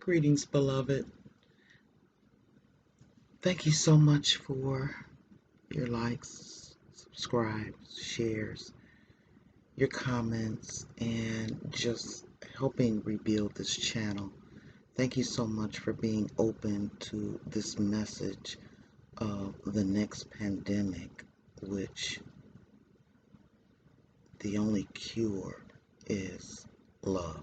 Greetings, beloved. Thank you so much for your likes, subscribes, shares, your comments, and just helping rebuild this channel. Thank you so much for being open to this message of the next pandemic, which the only cure is love.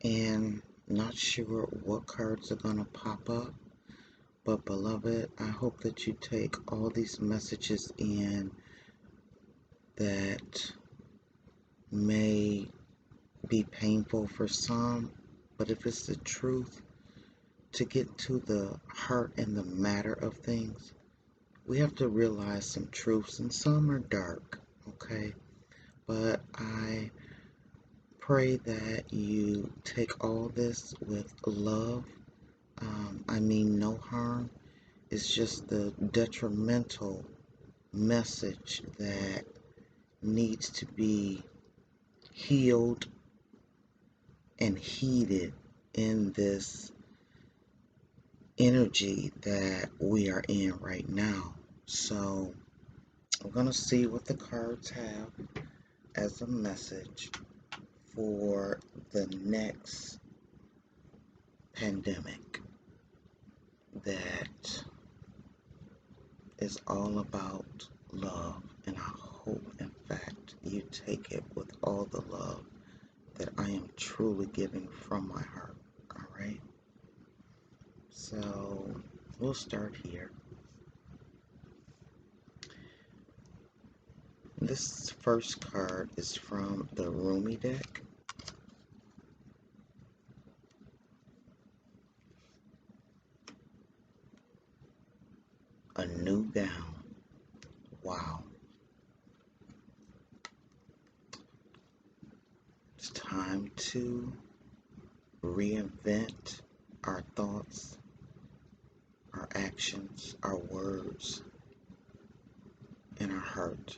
And not sure what cards are going to pop up. But beloved, I hope that you take all these messages in that may be painful for some, but if it's the truth, to get to the heart and the matter of things, we have to realize some truths, and some are dark, okay? But I pray that you take all this with love. I mean no harm. It's just the detrimental message that needs to be healed and heeded in this energy that we are in right now. So I'm going to see what the cards have as a message for the next pandemic that is all about love. And I hope, in fact, you take it with all the love that I am truly giving from my heart. All right? So we'll start here. This first card is from the Rumi deck. A new gown. Wow. It's time to reinvent our thoughts, our actions, our words, and our heart.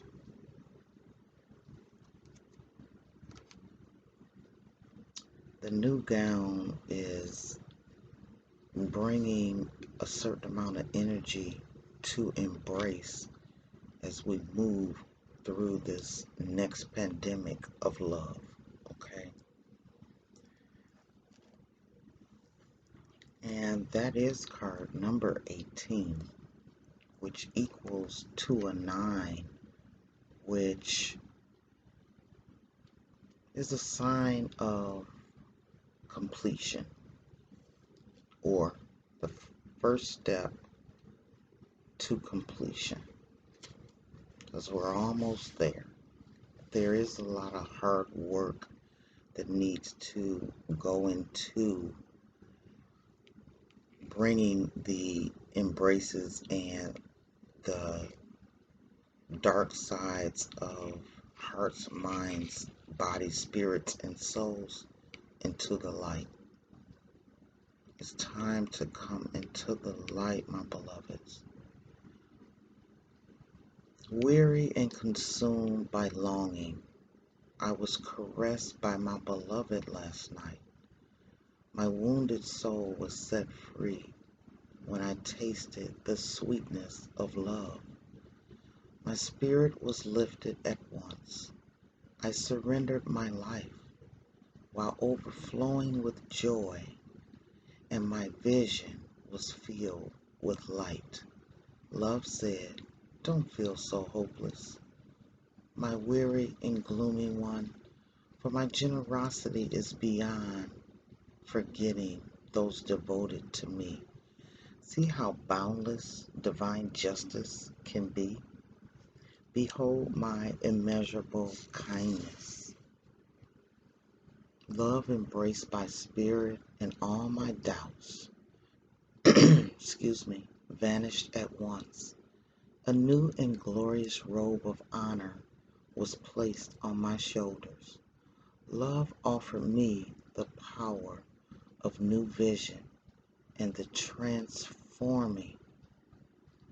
The new gown is bringing a certain amount of energy to embrace as we move through this next pandemic of love, okay? And that is card number 18, which equals to a 9, which is a sign of completion, or the first step to completion, because we're almost there. There is a lot of hard work that needs to go into bringing the embraces and the dark sides of hearts, minds, bodies, spirits, and souls into the light. It's time to come into the light, my beloveds. Weary and consumed by longing, I was caressed by my beloved last night. My wounded soul was set free when I tasted the sweetness of love. My spirit was lifted at once. I surrendered my life while overflowing with joy, and my vision was filled with light. Love said, "Don't feel so hopeless, my weary and gloomy one, for my generosity is beyond forgetting those devoted to me." See how boundless divine justice can be? Behold my immeasurable kindness. Love embraced by spirit, and all my doubts, vanished at once. A new and glorious robe of honor was placed on my shoulders. Love offered me the power of new vision and the transforming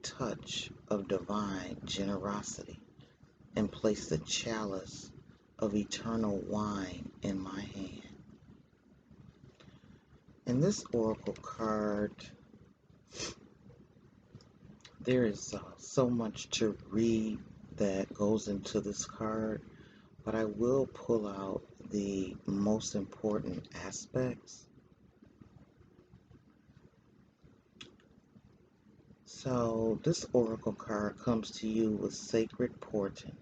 touch of divine generosity, and placed the chalice of eternal wine in my hand. In this oracle card, there is so much to read that goes into this card, but I will pull out the most important aspects. So, this oracle card comes to you with sacred portent.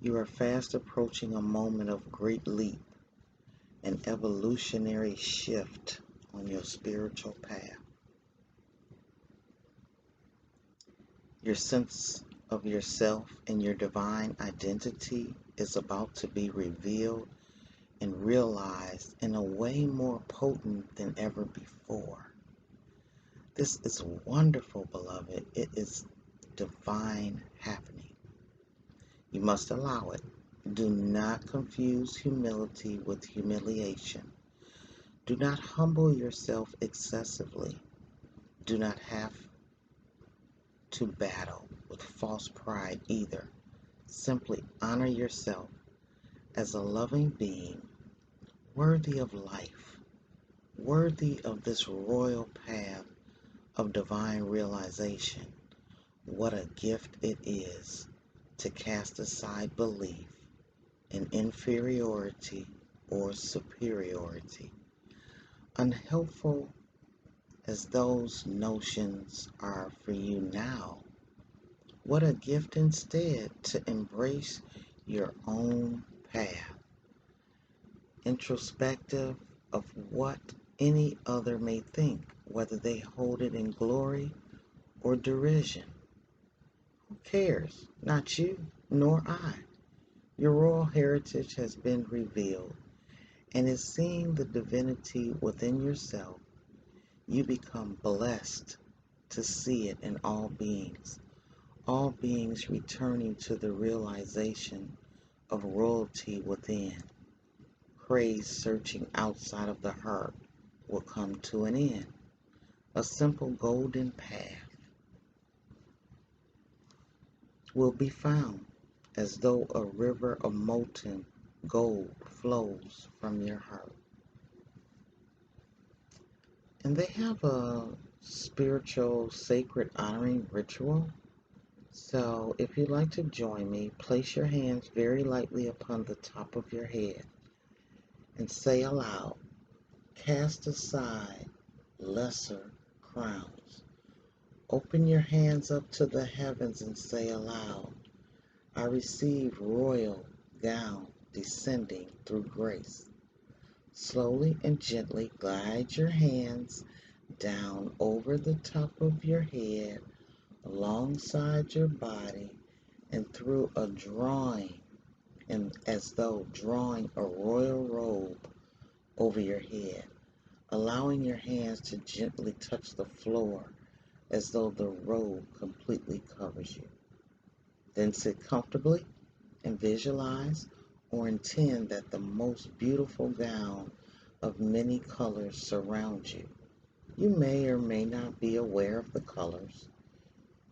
You are fast approaching a moment of great leap, an evolutionary shift on your spiritual path. Your sense of yourself and your divine identity is about to be revealed and realized in a way more potent than ever before. This is wonderful, beloved. It is divine happening. You must allow it. Do not confuse humility with humiliation. Do not humble yourself excessively. Do not have to battle with false pride either. Simply honor yourself as a loving being, worthy of life, worthy of this royal path of divine realization. What a gift it is to cast aside belief in inferiority or superiority. Unhelpful as those notions are for you now, what a gift instead to embrace your own path, introspective of what any other may think, whether they hold it in glory or derision. Who cares? Not you, nor I. Your royal heritage has been revealed, and in seeing the divinity within yourself, you become blessed to see it in all beings returning to the realization of royalty within. Praise searching outside of the heart will come to an end. A simple golden path will be found, as though a river of molten gold flows from your heart. And they have a spiritual sacred honoring ritual. So if you'd like to join me, place your hands very lightly upon the top of your head and say aloud, cast aside lesser crowns. Open your hands up to the heavens and say aloud, I receive royal gown descending through grace. Slowly and gently glide your hands down over the top of your head, alongside your body, and through a drawing, and as though drawing a royal robe over your head, allowing your hands to gently touch the floor as though the robe completely covers you. Then sit comfortably and visualize or intend that the most beautiful gown of many colors surrounds you. You may or may not be aware of the colors.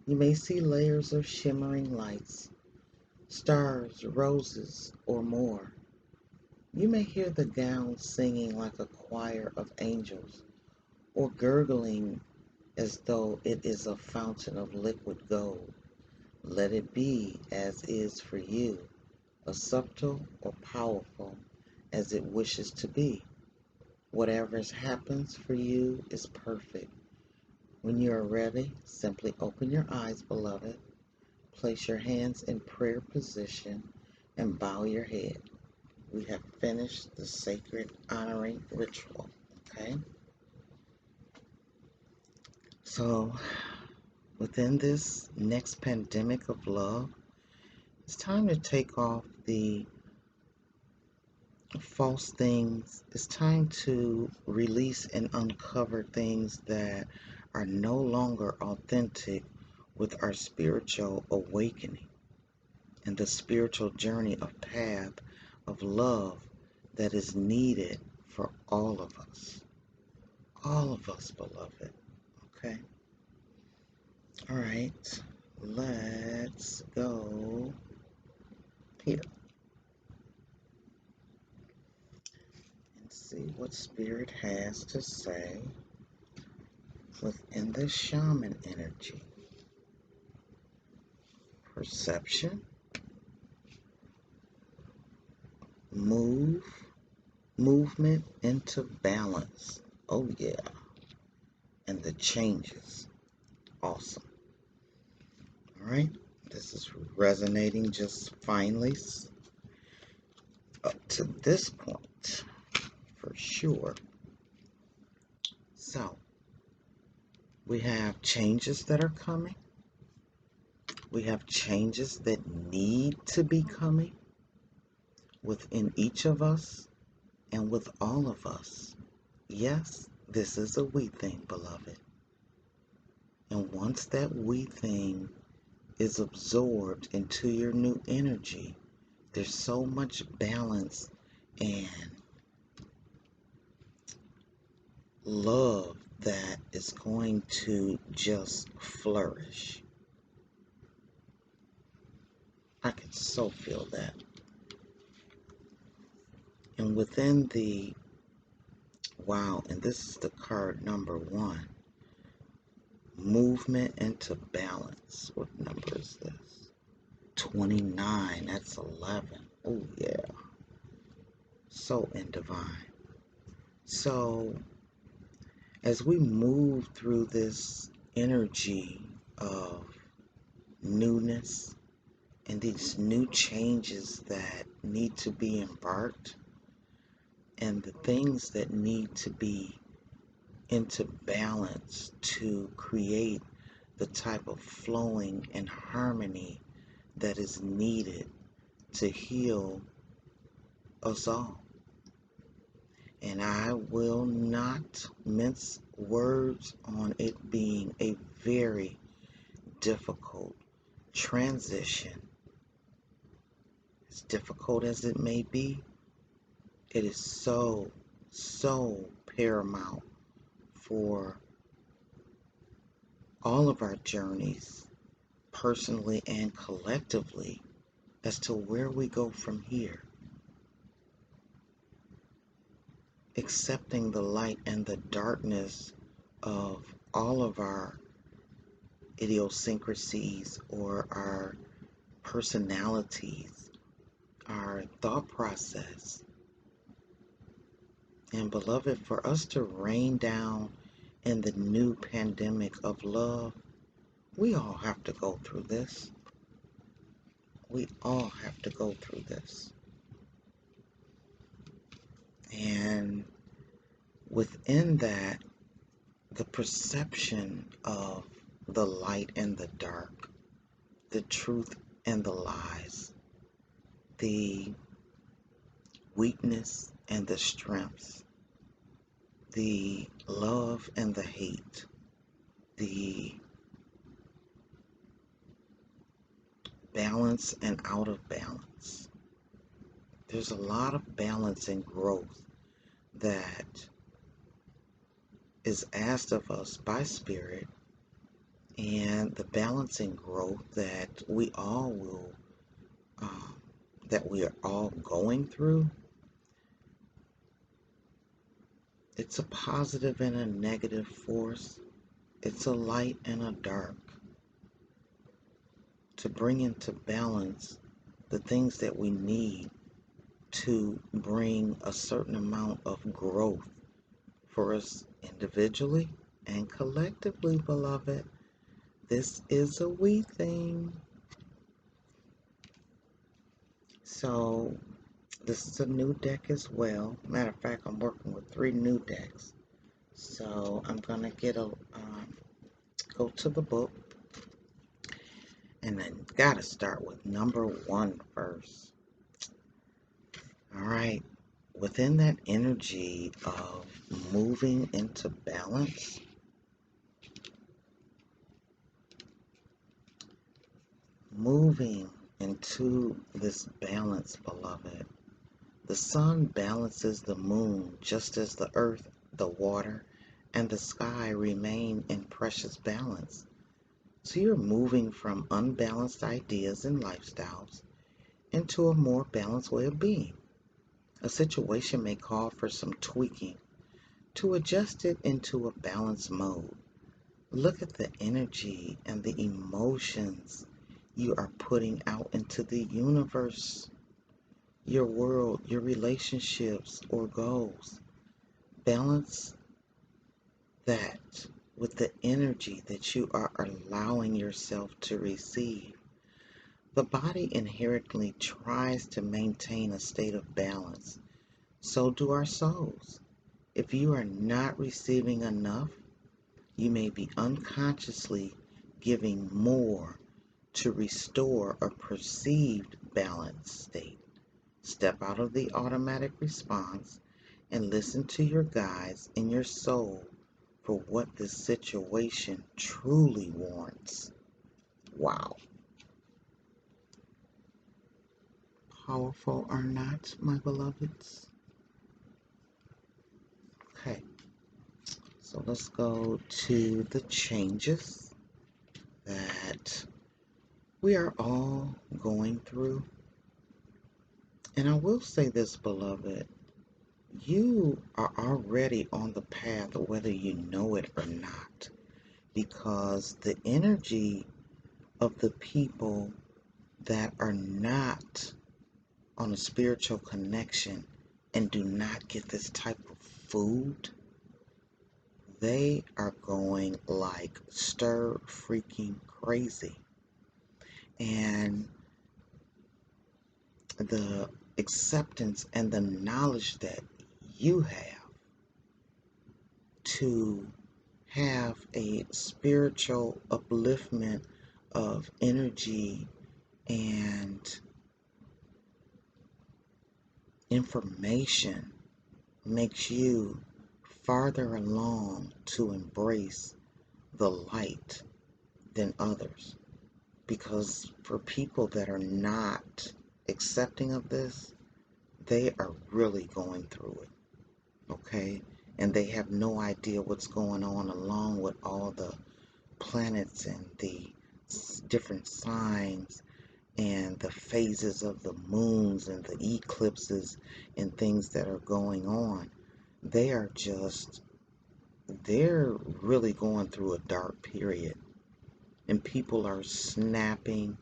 You may see layers of shimmering lights, stars, roses, or more. You may hear the gown singing like a choir of angels, or gurgling as though it is a fountain of liquid gold. Let it be as is for you, as subtle or powerful as it wishes to be. Whatever happens for you is perfect. When you are ready, simply open your eyes, beloved. Place your hands in prayer position and bow your head. We have finished the sacred honoring ritual, okay? So, within this next pandemic of love, it's time to take off the false things. It's time to release and uncover things that are no longer authentic with our spiritual awakening and the spiritual journey of path of love that is needed for all of us. All of us, beloved. Okay? All right. Let's go here. See what Spirit has to say within this shaman energy. Perception, movement into balance. Oh yeah. And the changes. Awesome. All right. This is resonating just finely up to this point for sure. So we have changes that are coming. We have changes that need to be coming within each of us and with all of us. Yes, this is a we thing, beloved. And once that we thing is absorbed into your new energy, there's so much balance and love that is going to just flourish. I can so feel that. And within the, wow, and this is the card number 1, movement into balance. What number is this? 29, that's 11. Oh yeah, so in divine. So as we move through this energy of newness and these new changes that need to be embarked and the things that need to be into balance to create the type of flowing and harmony that is needed to heal us all. And I will not mince words on it being a very difficult transition. As difficult as it may be, it is so paramount for all of our journeys, personally and collectively, as to where we go from here. Accepting the light and the darkness of all of our idiosyncrasies or our personalities, our thought process. And beloved, for us to rain down in the new pandemic of love, we all have to go through this. We all have to go through this. And within that, the perception of the light and the dark, the truth and the lies, the weakness and the strengths, the love and the hate, the balance and out of balance. There's a lot of balance and growth that is asked of us by Spirit, and the balance and growth that we all will, that we are all going through. It's a positive and a negative force. It's a light and a dark. To bring into balance the things that we need to bring a certain amount of growth for us individually and collectively, beloved. This is a we thing. So this is a new deck as well. Matter of fact, I'm working with 3 new decks. So I'm gonna get go to the book, and then gotta start with number 1 first. All right, within that energy of moving into balance, moving into this balance, beloved. The sun balances the moon just as the earth, the water, and the sky remain in precious balance. So you're moving from unbalanced ideas and lifestyles into a more balanced way of being, A situation may call for some tweaking to adjust it into a balanced mode. Look at the energy and the emotions you are putting out into the universe, your world, your relationships, or goals. Balance that with the energy that you are allowing yourself to receive. The body inherently tries to maintain a state of balance. So do our souls. If you are not receiving enough, you may be unconsciously giving more to restore a perceived balanced state. Step out of the automatic response and listen to your guides and your soul for what this situation truly warrants. Wow. Powerful or not, my beloveds? Okay, so let's go to the changes that we are all going through. And I will say this, beloved, you are already on the path whether you know it or not, because the energy of the people that are not on a spiritual connection and do not get this type of food, they are going like stir freaking crazy. And the acceptance and the knowledge that you have to have a spiritual upliftment of energy and information makes you farther along to embrace the light than others. Because for people that are not accepting of this, they are really going through it, okay? And they have no idea what's going on, along with all the planets and the different signs and the phases of the moons and the eclipses and things that are going on. They're really going through a dark period. And people are snapping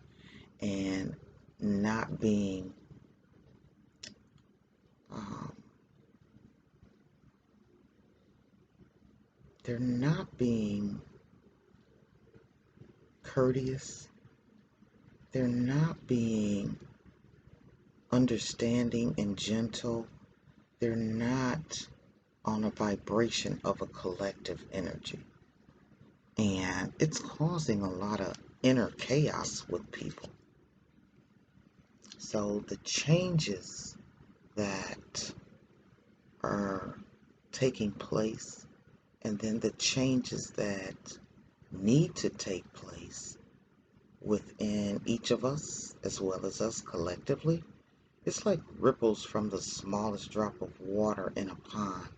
and not being um, they're not being courteous. They're not being understanding and gentle. They're not on a vibration of a collective energy. And it's causing a lot of inner chaos with people. So the changes that are taking place, and then the changes that need to take place within each of us as well as us collectively, it's like ripples from the smallest drop of water in a pond.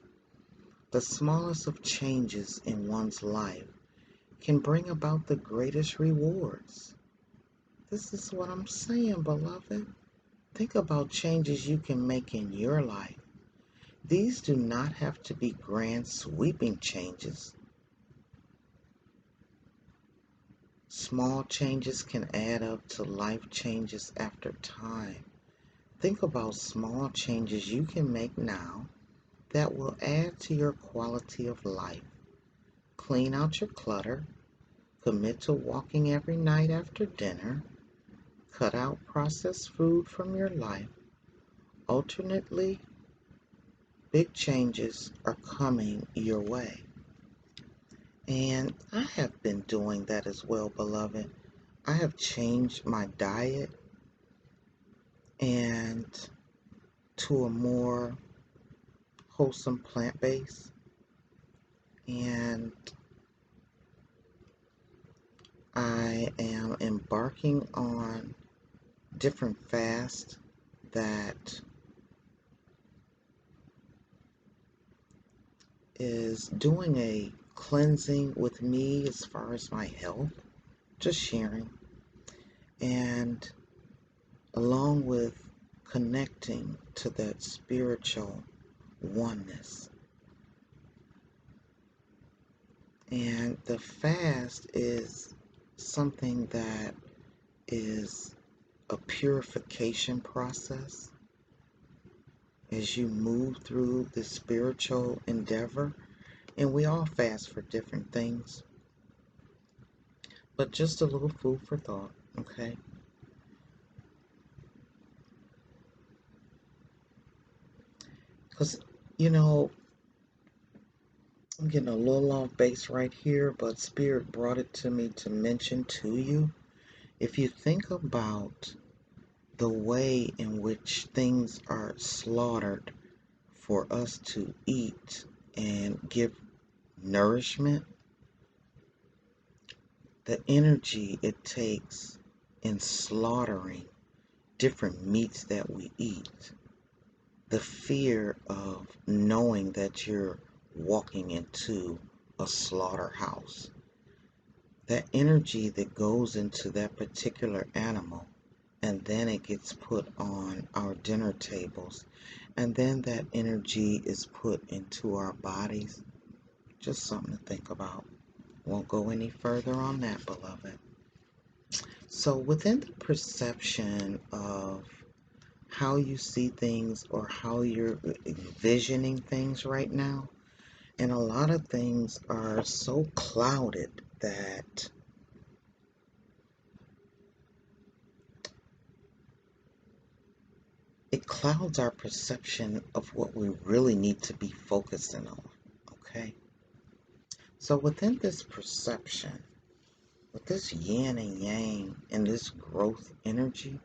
The smallest of changes in one's life can bring about the greatest rewards. This is what I'm saying, beloved. Think about changes you can make in your life. These do not have to be grand sweeping changes. Small changes can add up to life changes after time. Think about small changes you can make now that will add to your quality of life. Clean out your clutter. Commit to walking every night after dinner. Cut out processed food from your life. Alternately, big changes are coming your way. And I have been doing that as well, beloved. I have changed my diet and to a more wholesome plant base. And I am embarking on different fasts that is doing a cleansing with me as far as my health, just sharing, and along with connecting to that spiritual oneness. And the fast is something that is a purification process as you move through the spiritual endeavor. And we all fast for different things, but just a little food for thought, okay? Because, you know, I'm getting a little off base right here, but Spirit brought it to me to mention to you. If you think about the way in which things are slaughtered for us to eat and give nourishment, the energy it takes in slaughtering different meats that we eat, the fear of knowing that you're walking into a slaughterhouse, that energy that goes into that particular animal, and then it gets put on our dinner tables, and then that energy is put into our bodies. Just something to think about. Won't go any further on that, beloved. So within the perception of how you see things or how you're envisioning things right now, and a lot of things are so clouded that it clouds our perception of what we really need to be focusing on, okay? So within this perception, with this yin and yang and this growth energy,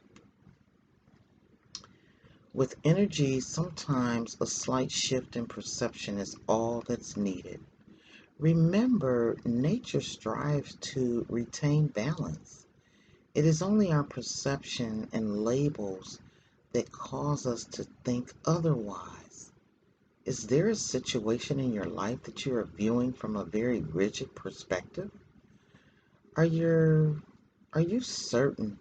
with energy, sometimes a slight shift in perception is all that's needed. Remember, nature strives to retain balance. It is only our perception and labels that cause us to think otherwise. Is there a situation in your life that you are viewing from a very rigid perspective? Are you certain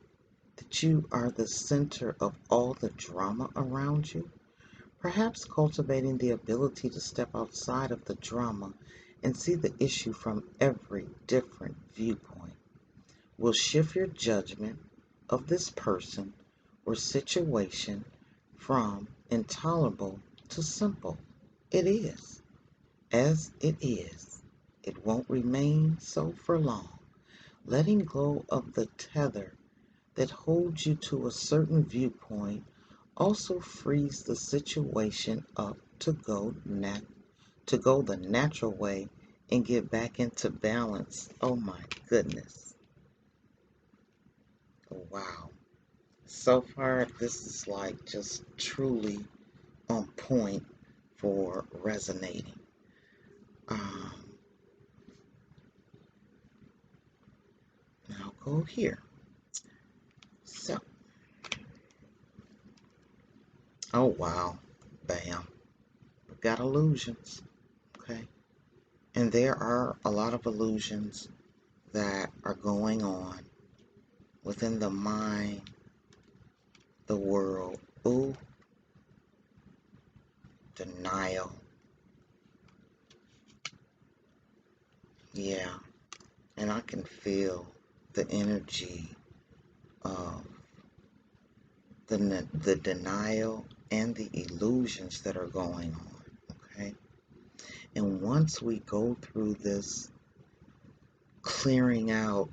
that you are the center of all the drama around you? Perhaps cultivating the ability to step outside of the drama and see the issue from every different viewpoint will shift your judgment of this person or situation from intolerable to simple. It is. As it is, it won't remain so for long. Letting go of the tether that holds you to a certain viewpoint also frees the situation up to go the natural way and get back into balance. Oh my goodness. Wow. So far, this is like just truly on point for resonating. Um, now go here. So, oh wow, bam. We've got illusions, okay? And there are a lot of illusions that are going on within the mind, the world. Ooh, denial. Yeah, and I can feel the energy of the denial and the illusions that are going on, okay? And once we go through this clearing out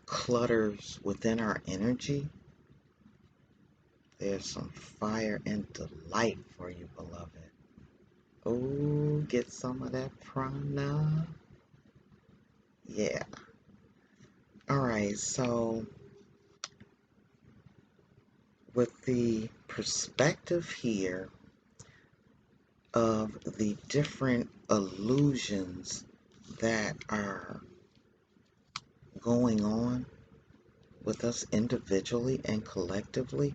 clutters within our energy, there's some fire and delight for you, beloved. Oh, get some of that prana. Yeah. All right, so with the perspective here of the different illusions that are going on with us individually and collectively,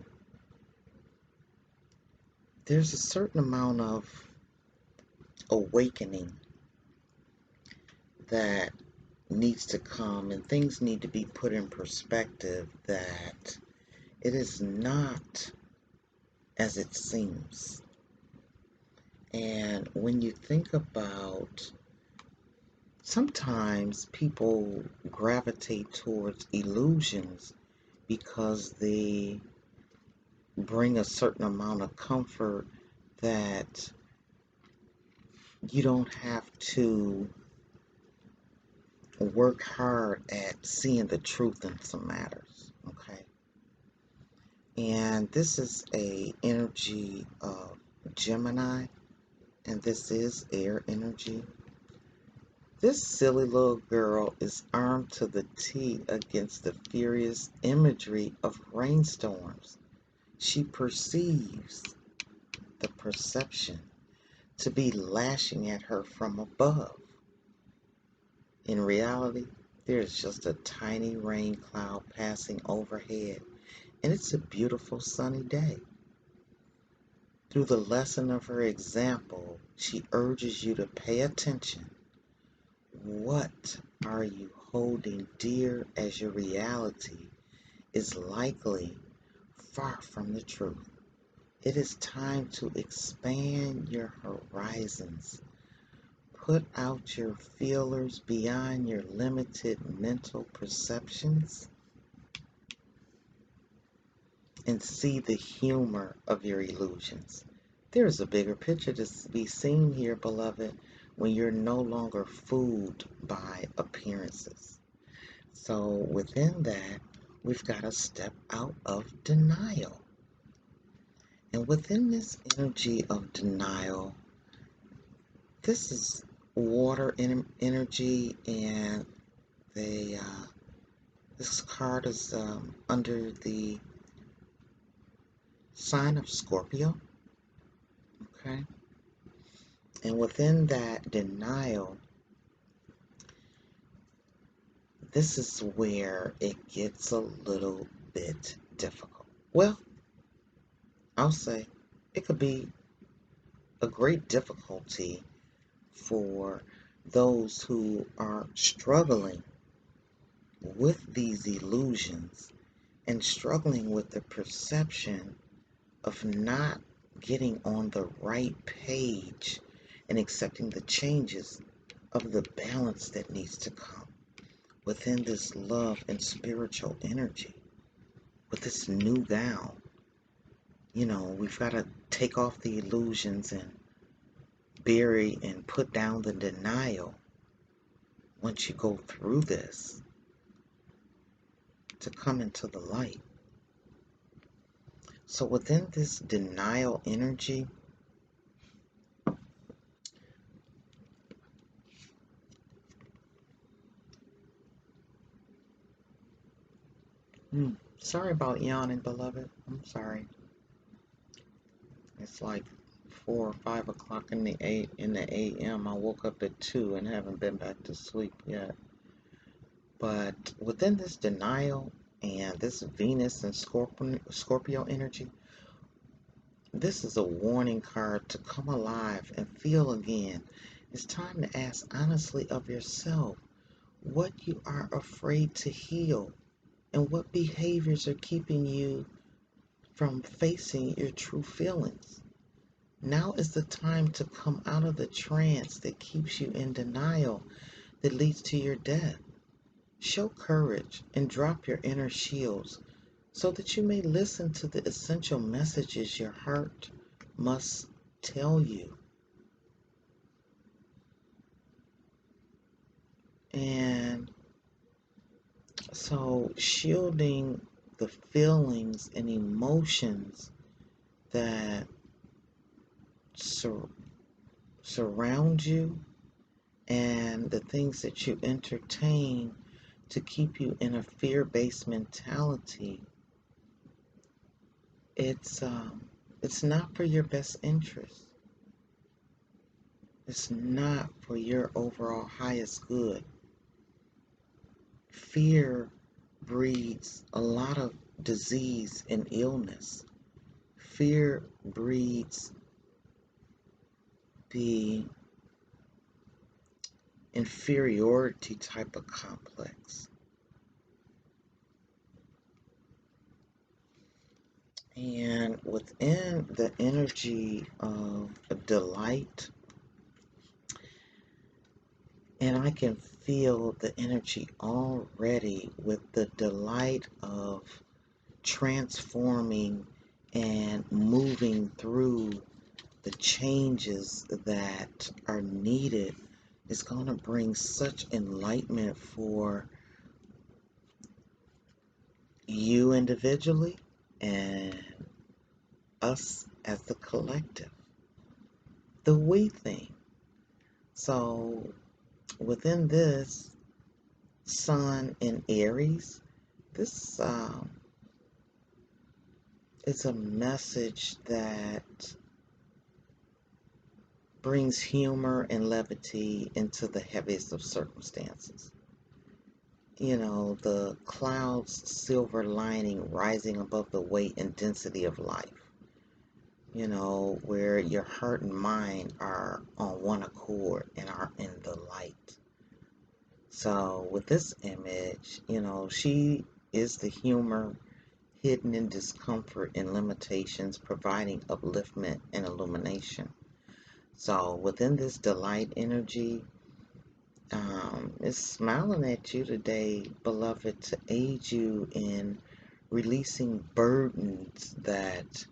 there's a certain amount of awakening that needs to come, and things need to be put in perspective that it is not as it seems. And when you think about, sometimes people gravitate towards illusions because they bring a certain amount of comfort that you don't have to work hard at seeing the truth in some matters. Okay. And this is a energy of Gemini, and this is air energy. This silly little girl is armed to the teeth against the furious imagery of rainstorms. She perceives the perception to be lashing at her from above. In reality, there is just a tiny rain cloud passing overhead, and it's a beautiful sunny day. Through the lesson of her example, she urges you to pay attention. What are you holding dear as your reality is likely far from the truth? It is time to expand your horizons. Put out your feelers beyond your limited mental perceptions and see the humor of your illusions. There is a bigger picture to be seen here, beloved, when you're no longer fooled by appearances. So within that, we've got to step out of denial. And within this energy of denial, this is water energy, and they this card is under the sign of Scorpio. Okay, and within that denial, this is where it gets a little bit difficult. Well, I'll say it could be a great difficulty for those who are struggling with these illusions and struggling with the perception of not getting on the right page and accepting the changes of the balance that needs to come within this love and spiritual energy. With this new gown, we've got to take off the illusions and bury and put down the denial once you go through this to come into the light. So within this denial energy, sorry about yawning, beloved. I'm sorry. It's like 4 or 5 o'clock in the a.m. I woke up at 2 and haven't been back to sleep yet. But within this denial and this Venus and Scorpio energy, this is a warning card to come alive and feel again. It's time to ask honestly of yourself what you are afraid to heal and what behaviors are keeping you from facing your true feelings. Now is the time to come out of the trance that keeps you in denial that leads to your death. Show courage and drop your inner shields so that you may listen to the essential messages your heart must tell you. And so shielding the feelings and emotions that surround you and the things that you entertain to keep you in a fear-based mentality, it's not for your best interest. It's not for your overall highest good. Fear breeds a lot of disease and illness. Fear breeds the inferiority type of complex. And within the energy of delight, and I can feel the energy already with the delight of transforming and moving through the changes that are needed. Is going to bring such enlightenment for you individually and us as the collective, the we thing. So within this sun in Aries, this is a message that brings humor and levity into the heaviest of circumstances. You know, the clouds' silver lining rising above the weight and density of life. You know, where your heart and mind are on one accord and are in the light. So with this image, you know, she is the humor hidden in discomfort and limitations, providing upliftment and illumination. So within this delight energy, it's smiling at you today, beloved, to aid you in releasing burdens that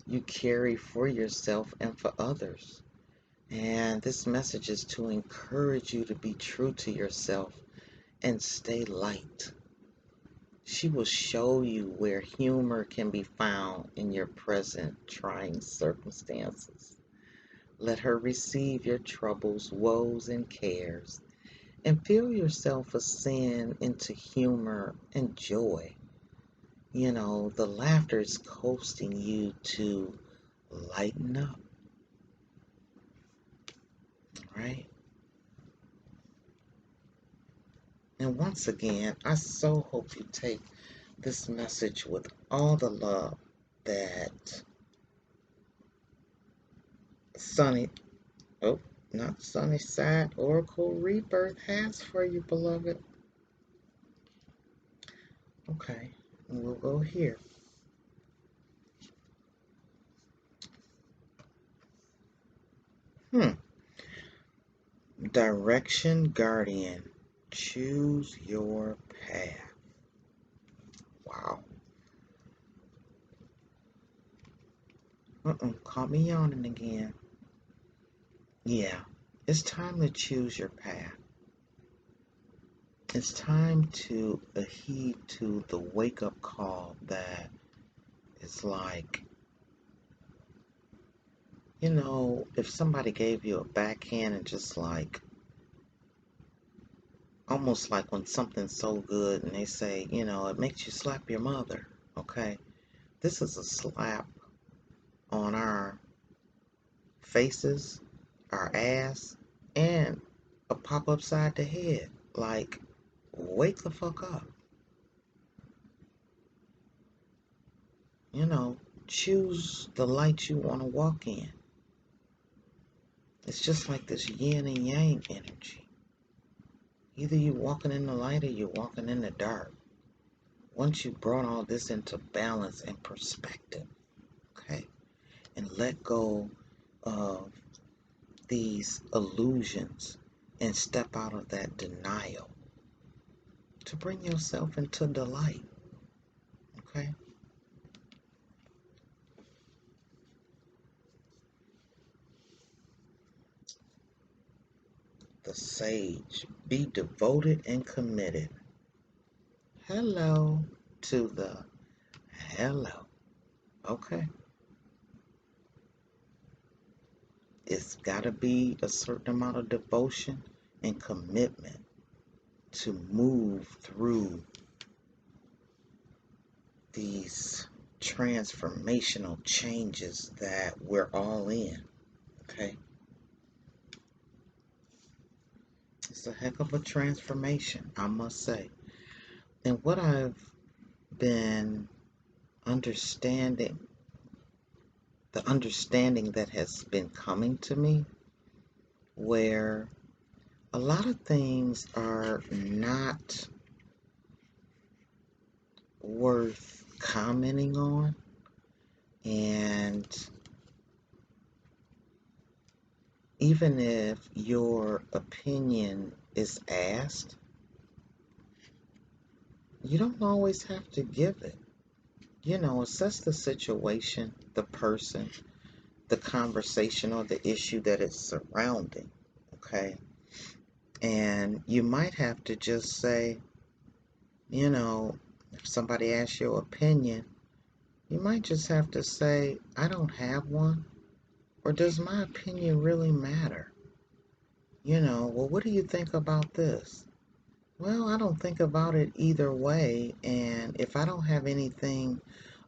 you carry for yourself and for others. And this message is to encourage you to be true to yourself and stay light. She will show you where humor can be found in your present trying circumstances. Let her receive your troubles, woes, and cares, and feel yourself ascend into humor and joy. You know, the laughter is coaxing you to lighten up, right? And once again, I so hope you take this message with all the love that Sunny, oh, not Sunny Side Oracle Rebirth has for you, beloved. Okay, and we'll go here. Direction Guardian. Choose your path. Wow. Caught me yawning again. Yeah, it's time to choose your path. It's time to heed to the wake-up call that is like, you know, if somebody gave you a backhand and just like, almost like when something's so good and they say, you know, it makes you slap your mother, okay? This is a slap on our faces, our ass, and a pop upside the head. Like, wake the fuck up. You know, choose the light you want to walk in. It's just like this yin and yang energy. Either you're walking in the light or you're walking in the dark. Once you brought all this into balance and perspective, okay, and let go of these illusions and step out of that denial to bring yourself into the light, okay? The sage, be devoted and committed. Hello to the hello, okay? It's got to be a certain amount of devotion and commitment to move through these transformational changes that we're all in, okay? It's a heck of a transformation, I must say. And what I've been understanding, the understanding that has been coming to me, where a lot of things are not worth commenting on And even if your opinion is asked, you don't always have to give it. Assess the situation, the person, the conversation, or the issue that it's surrounding. Okay. And you might have to just say, you know, if somebody asks your opinion, you might just have to say, I don't have one. Or does my opinion really matter? Well, what do you think about this? Well, I don't think about it either way. And if I don't have anything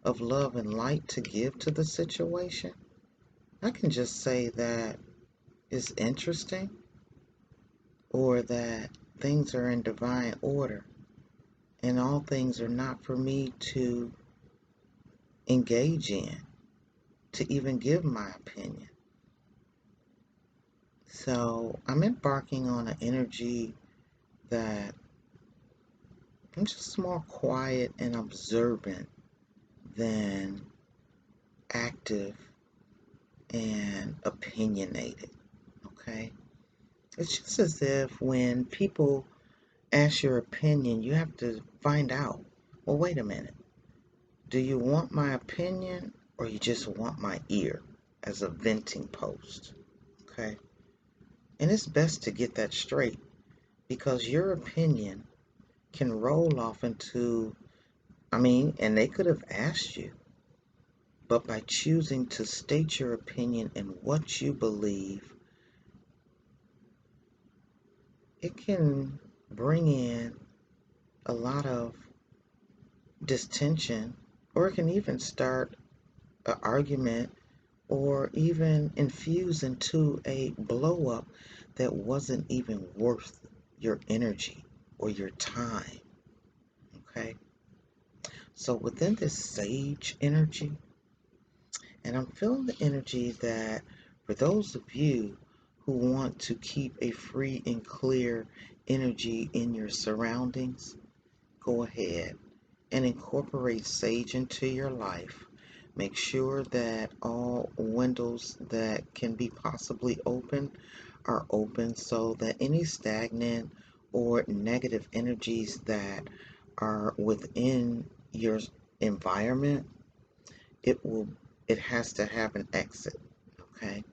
of love and light to give to the situation, I can just say that it's interesting or that things are in divine order and all things are not for me to engage in, to even give my opinion. So I'm embarking on an energy that I'm just more quiet and observant than active and opinionated. Okay? It's just as if when people ask your opinion, you have to find out, well, wait a minute. Do you want my opinion or you just want my ear as a venting post? Okay? And it's best to get that straight because your opinion can roll off into, and they could have asked you, but by choosing to state your opinion and what you believe, it can bring in a lot of distension, or it can even start an argument or even infuse into a blow up that wasn't even worth your energy or your time. Okay? So within this sage energy, and I'm feeling the energy that for those of you who want to keep a free and clear energy in your surroundings, go ahead and incorporate sage into your life. Make sure that all windows that can be possibly open are open so that any stagnant or negative energies that are within your environment, it will it has to have an exit. Okay.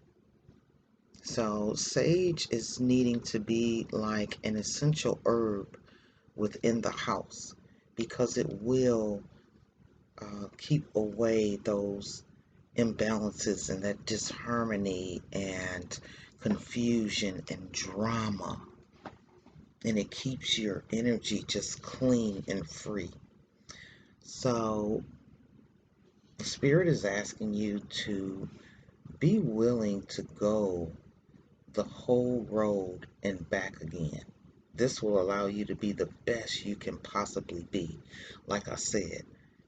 So sage is needing to be like an essential herb within the house because it will keep away those imbalances and that disharmony and confusion and drama. And it keeps your energy just clean and free. So, the Spirit is asking you to be willing to go the whole road and back again. This will allow you to be the best you can possibly be. Like I said,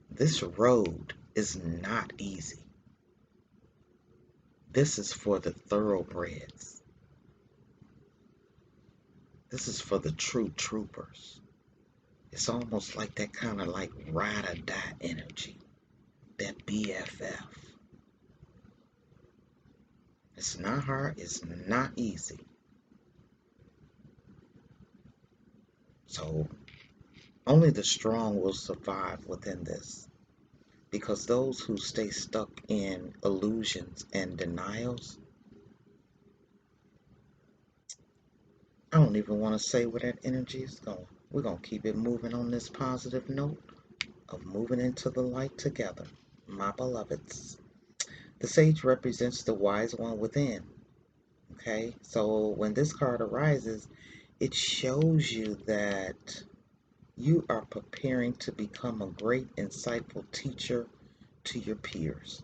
this road is not easy. This is for the thoroughbreds. This is for the true troopers. It's almost like that kind of like ride or die energy, that BFF. It's not hard, it's not easy. So only the strong will survive within this. Because those who stay stuck in illusions and denials, I don't even want to say where that energy is going. We're going to keep it moving on this positive note of moving into the light together, my beloveds. The sage represents the wise one within. Okay, so when this card arises, it shows you that you are preparing to become a great, insightful teacher to your peers.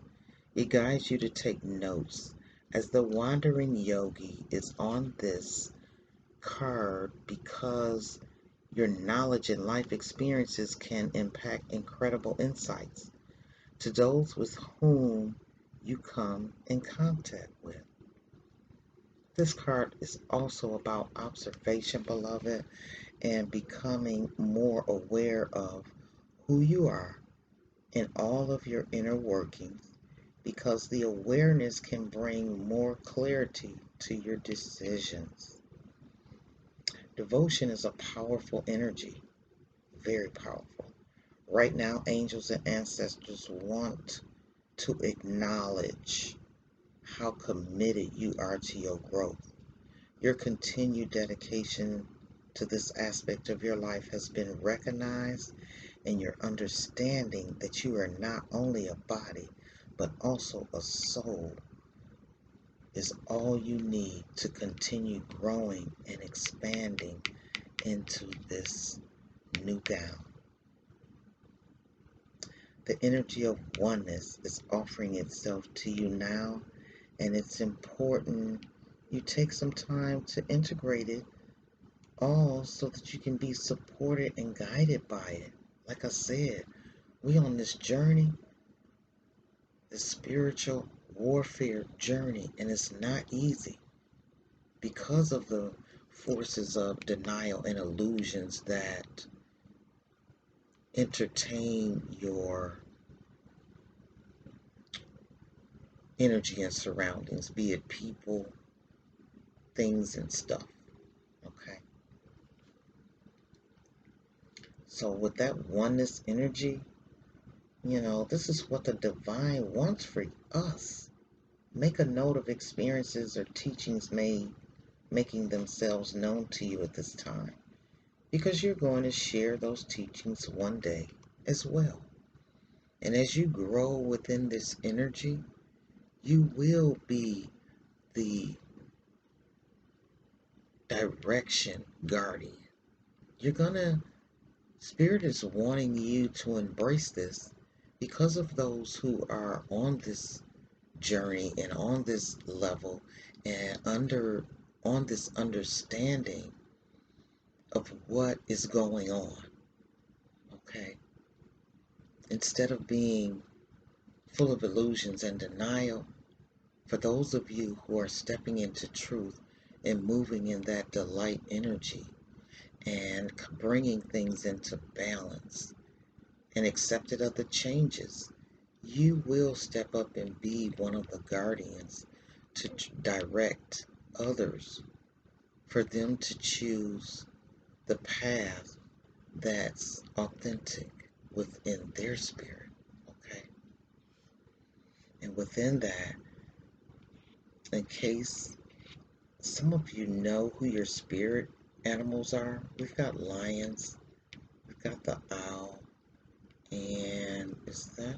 It guides you to take notes as the wandering yogi is on this card because your knowledge and life experiences can impact incredible insights to those with whom you come in contact with. This card is also about observation, beloved, and becoming more aware of who you are and all of your inner workings because the awareness can bring more clarity to your decisions. Devotion is a powerful energy, very powerful. Right now, angels and ancestors want to acknowledge how committed you are to your growth. Your continued dedication to this aspect of your life has been recognized, and your understanding that you are not only a body, but also a soul is all you need to continue growing and expanding into this new gown. The energy of oneness is offering itself to you now, and it's important you take some time to integrate it all so that you can be supported and guided by it. Like I said, we on this journey, the spiritual warfare journey, and it's not easy because of the forces of denial and illusions that entertain your energy and surroundings, be it people, things, and stuff. Okay? So, with that oneness energy, this is what the divine wants for us. Make a note of experiences or teachings making themselves known to you at this time, because you're going to share those teachings one day as well. And as you grow within this energy, you will be the direction guardian. Spirit is wanting you to embrace this because of those who are on this journey and on this level and on this understanding of what is going on. Okay? Instead of being full of illusions and denial, for those of you who are stepping into truth and moving in that delight energy and bringing things into balance and accepted of the changes, you will step up and be one of the guardians to direct others for them to choose the path that's authentic within their spirit. Okay? And within that, in case some of you know who your spirit animals are, we've got lions, we've got the owl, and is that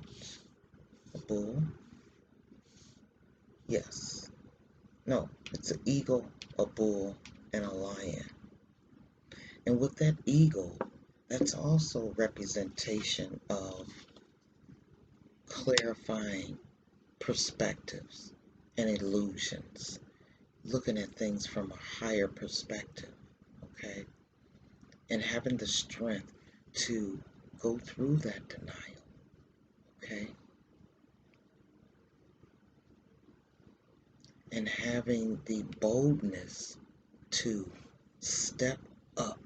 a bull? Yes. No, it's an eagle, a bull, and a lion. And with that eagle, that's also representation of clarifying perspectives and illusions, looking at things from a higher perspective, okay? And having the strength to go through that denial, okay? And having the boldness to step up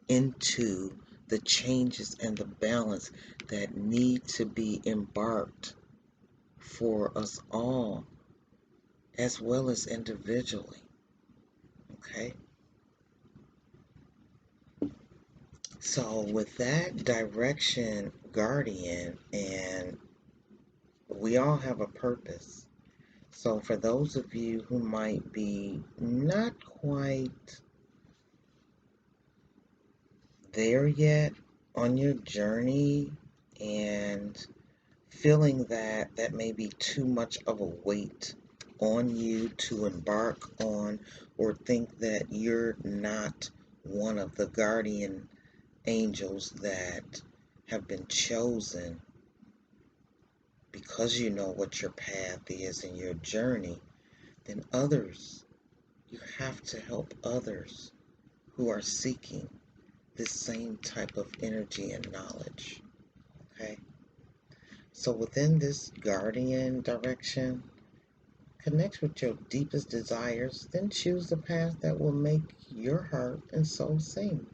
into the changes and the balance that need to be embarked for us all, as well as individually. Okay? So, with that direction, guardian, and we all have a purpose. So, for those of you who might be not quite there yet on your journey and feeling that may be too much of a weight on you to embark on, or think that you're not one of the guardian angels that have been chosen because you know what your path is in your journey, then you have to help others who are seeking this same type of energy and knowledge. Okay? So within this guardian direction, connect with your deepest desires, then choose the path that will make your heart and soul sing.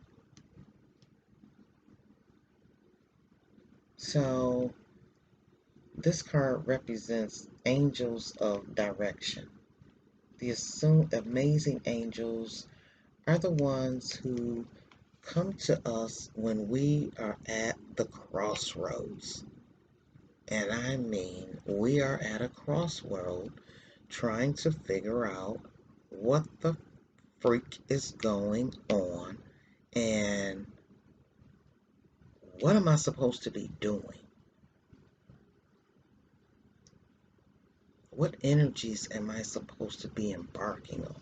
So this card represents angels of direction. The assumed amazing angels are the ones who come to us when we are at the crossroads. And I mean, we are at a crossroad trying to figure out what the freak is going on and what am I supposed to be doing? What energies am I supposed to be embarking on?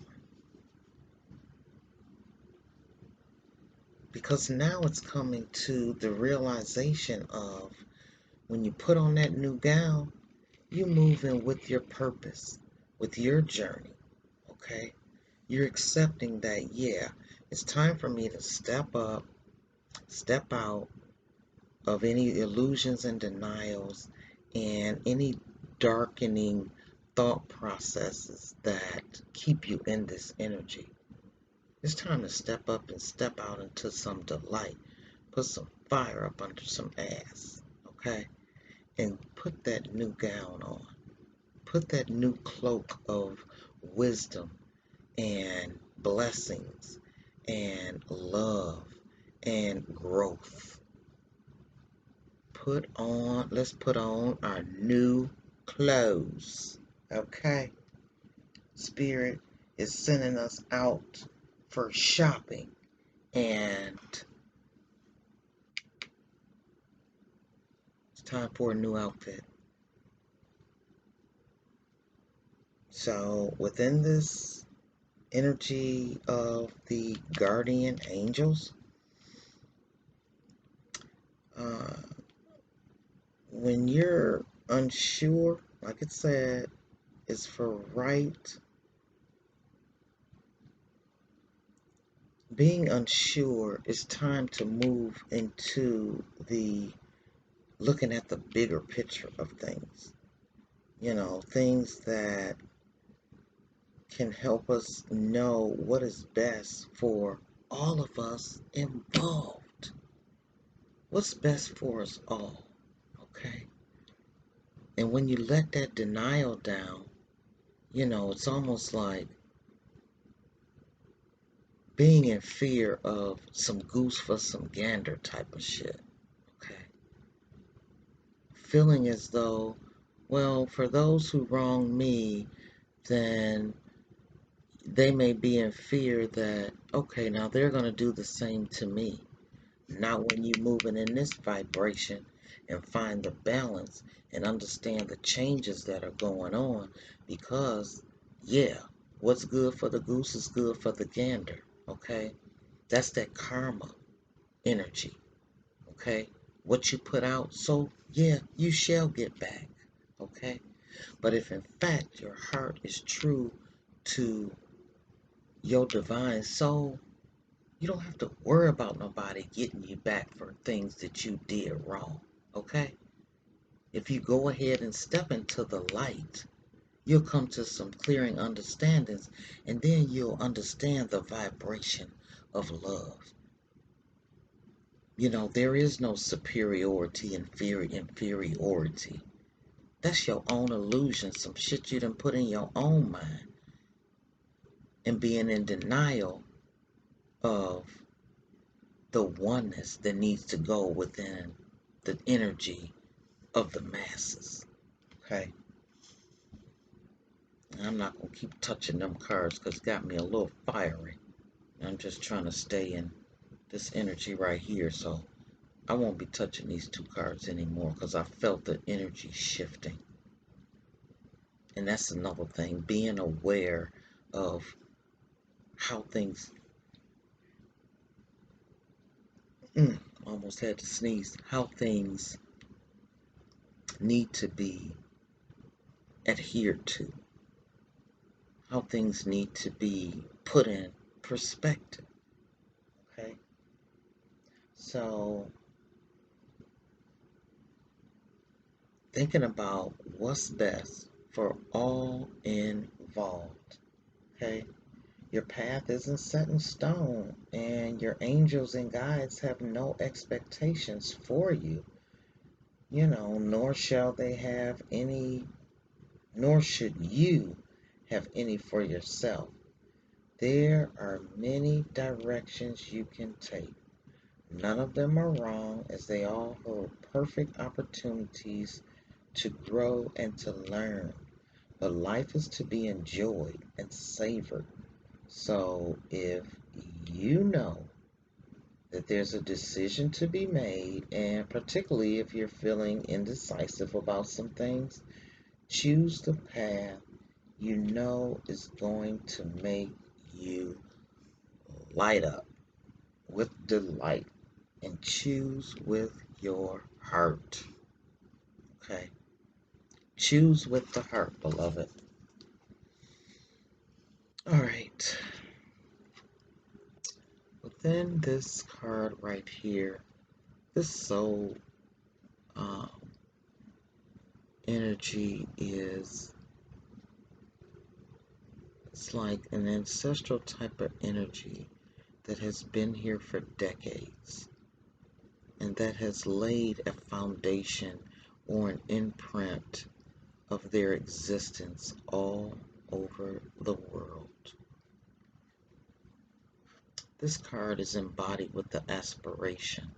Because now it's coming to the realization of when you put on that new gown, you move in with your purpose, with your journey, okay? You're accepting that, yeah, it's time for me to step up, step out of any illusions and denials and any darkening thought processes that keep you in this energy. It's time to step up and step out into some delight. Put some fire up under some ass, okay? And put that new gown on. Put that new cloak of wisdom and blessings and love and growth. Let's put on our new clothes, okay? Spirit is sending us out for shopping and it's time for a new outfit. So within this energy of the guardian angels, uh, when you're unsure, like it said, is for right. Being unsure, it's time to move into the looking at the bigger picture of things. You know, things that can help us know what is best for all of us involved. What's best for us all, okay? And when you let that denial down, you know, it's almost like being in fear of some goose for some gander type of shit, okay? Feeling as though, well, for those who wrong me, then they may be in fear that, okay, now they're going to do the same to me. Not when you're moving in this vibration and find the balance and understand the changes that are going on because, yeah, what's good for the goose is good for the gander, okay? That's that karma energy, okay? What you put out, so yeah, you shall get back, okay? But if in fact your heart is true to your divine soul, you don't have to worry about nobody getting you back for things that you did wrong, okay? If you go ahead and step into the light, you'll come to some clearing understandings, and then you'll understand the vibration of love. You know, there is no superiority, inferiority. That's your own illusion, some shit you done put in your own mind, and being in denial of the oneness that needs to go within the energy of the masses. Okay? And I'm not going to keep touching them cards because it got me a little fiery. I'm just trying to stay in this energy right here. So I won't be touching these two cards anymore because I felt the energy shifting. And that's another thing, being aware of how things, almost had to sneeze, how things need to be adhered to, how things need to be put in perspective. Okay? So, thinking about what's best for all involved. Okay? Your path isn't set in stone, and your angels and guides have no expectations for you, you know, nor shall they have any nor should you have any for yourself. There are many directions you can take. None of them are wrong, as they all hold perfect opportunities to grow and to learn. But life is to be enjoyed and savored. So if you know that there's a decision to be made, and particularly if you're feeling indecisive about some things, choose the path you know is going to make you light up with delight, and choose with your heart. Okay? Choose with the heart, beloved. All right. Within this card right here, this soul uh, energy is, it's like an ancestral type of energy that has been here for decades and that has laid a foundation or an imprint of their existence all over the world. This card is embodied with the aspiration,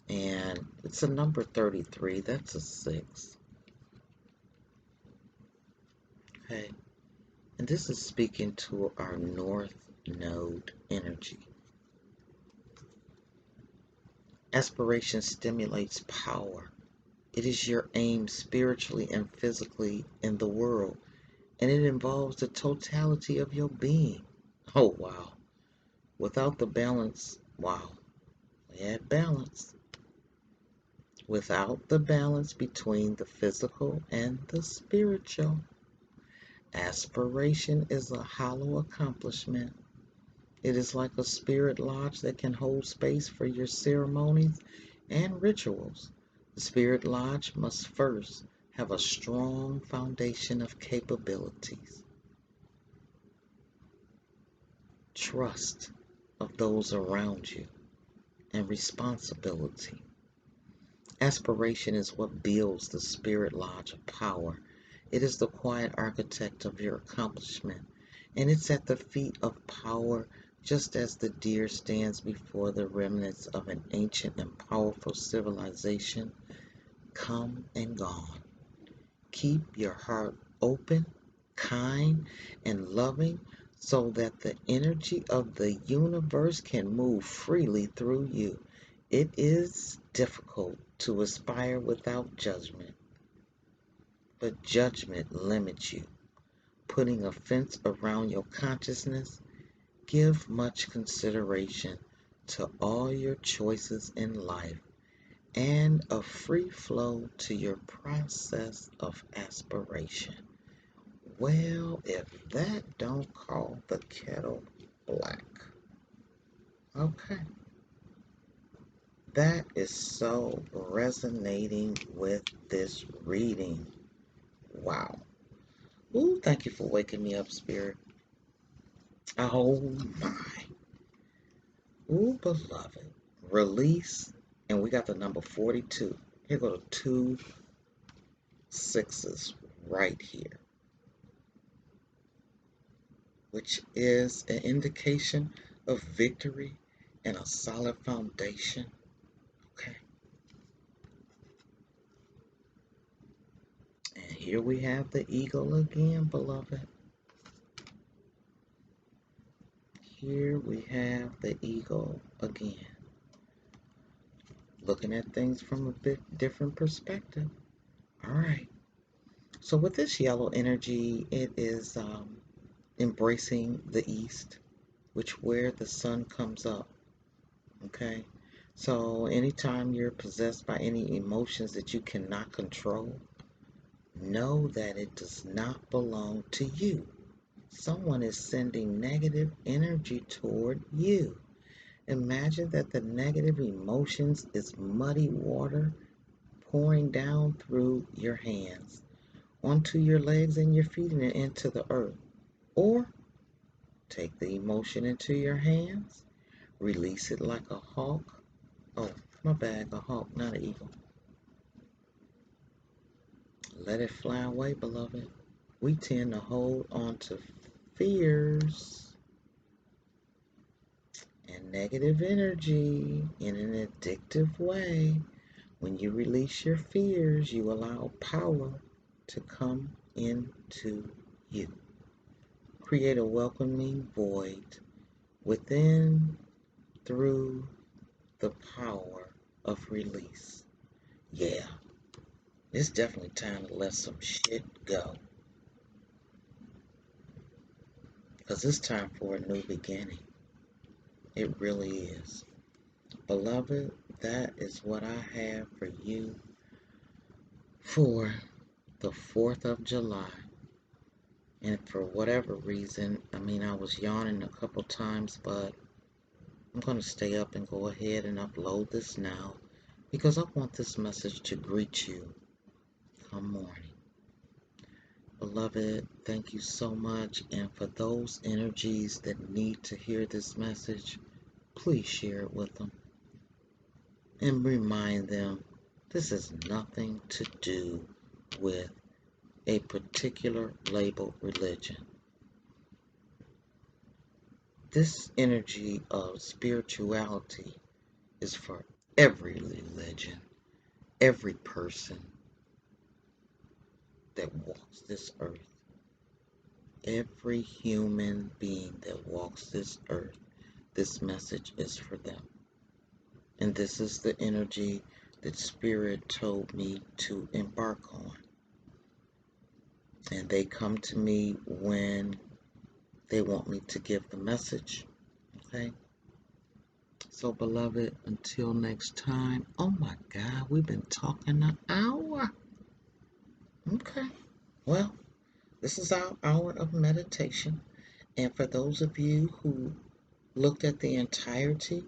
and it's a number 33. That's a 6. Okay, and this is speaking to our North Node energy. Aspiration stimulates power. It is your aim spiritually and physically in the world, and it involves the totality of your being. Oh, wow. Without the balance, wow. Yeah, balance. Without the balance between the physical and the spiritual, aspiration is a hollow accomplishment. It is like a spirit lodge that can hold space for your ceremonies and rituals. The spirit lodge must first have a strong foundation of capabilities, trust of those around you, and responsibility. Aspiration is what builds the spirit lodge of power. It is the quiet architect of your accomplishment, and it's at the feet of power, just as the deer stands before the remnants of an ancient and powerful civilization, come and gone. Keep your heart open, kind, and loving so that the energy of the universe can move freely through you. It is difficult to aspire without judgment, but judgment limits you, putting a fence around your consciousness. Give much consideration to all your choices in life and a free flow to your process of aspiration. Well, if that don't call the kettle black. Okay. That is so resonating with this reading. Wow. Ooh, thank you for waking me up, Spirit. Oh my. Ooh, beloved. Release. And we got the number 42. Here go the 2 6s right here, which is an indication of victory and a solid foundation. Okay. And here we have the eagle again, beloved. Here we have the eagle again. Looking at things from a bit different perspective. All right. So with this yellow energy, it is embracing the east, which where the sun comes up. Okay. So anytime you're possessed by any emotions that you cannot control, know that it does not belong to you. Someone is sending negative energy toward you. Imagine that the negative emotions is muddy water pouring down through your hands, onto your legs and your feet and into the earth. Or take the emotion into your hands, release it like a hawk. Oh, my bad, a hawk, not an eagle. Let it fly away, beloved. We tend to hold on to fears and negative energy in an addictive way. When you release your fears, you allow power to come into you. Create a welcoming void within through the power of release. Yeah, it's definitely time to let some shit go. Because it's time for a new beginning. It really is. Beloved, that is what I have for you for the 4th of July. And for whatever reason, I was yawning a couple times, but I'm going to stay up and go ahead and upload this now because I want this message to greet you come morning. Beloved, thank you so much. And for those energies that need to hear this message, please share it with them and remind them this has nothing to do with a particular labeled religion. This energy of spirituality is for every religion, every person that walks this earth, every human being that walks this earth. This message is for them. And this is the energy that Spirit told me to embark on. And they come to me when they want me to give the message. Okay? So, beloved, until next time. Oh my God, we've been talking an hour. Okay. Well, this is our hour of meditation. And for those of you who looked at the entirety,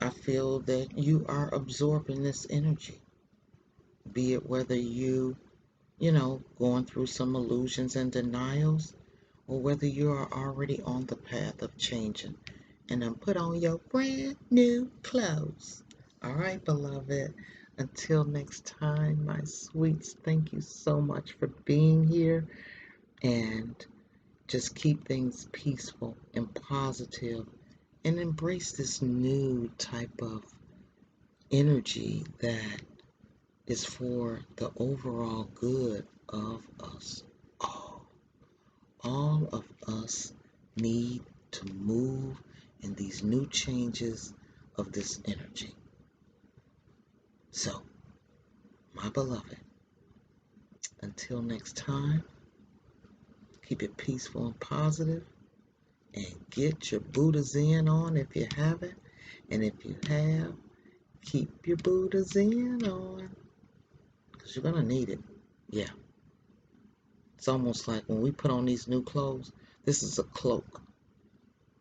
I feel that you are absorbing this energy. Be it whether going through some illusions and denials, or whether you are already on the path of changing and then put on your brand new clothes. All right, beloved. Until next time, my sweets, thank you so much for being here. And just keep things peaceful and positive and embrace this new type of energy that is for the overall good of us all. All of us need to move in these new changes of this energy. So, my beloved, until next time, keep it peaceful and positive, and get your Buddha Zen on if you haven't. And if you have, keep your Buddha Zen on, because you're going to need it. Yeah. It's almost like when we put on these new clothes, this is a cloak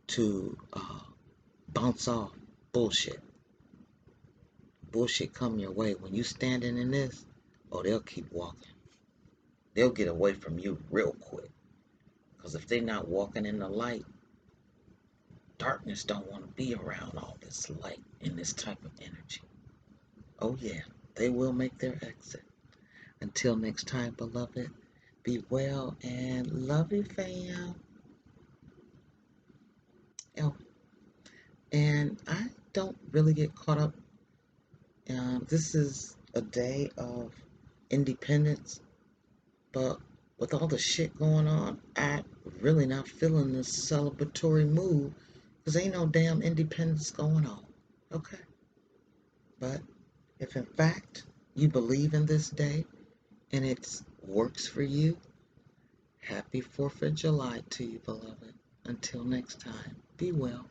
to bounce off bullshit. Bullshit come your way. When you standing in this, oh, they'll keep walking. They'll get away from you real quick. Because if they're not walking in the light, darkness don't want to be around all this light and this type of energy. Oh yeah, they will make their exit. Until next time, beloved, be well and love you, fam. Oh, and I don't really get caught up. This is a day of independence, but with all the shit going on, I really not feeling this celebratory mood because ain't no damn independence going on. Okay? But if in fact you believe in this day and it works for you, happy 4th of July to you, beloved. Until next time, be well.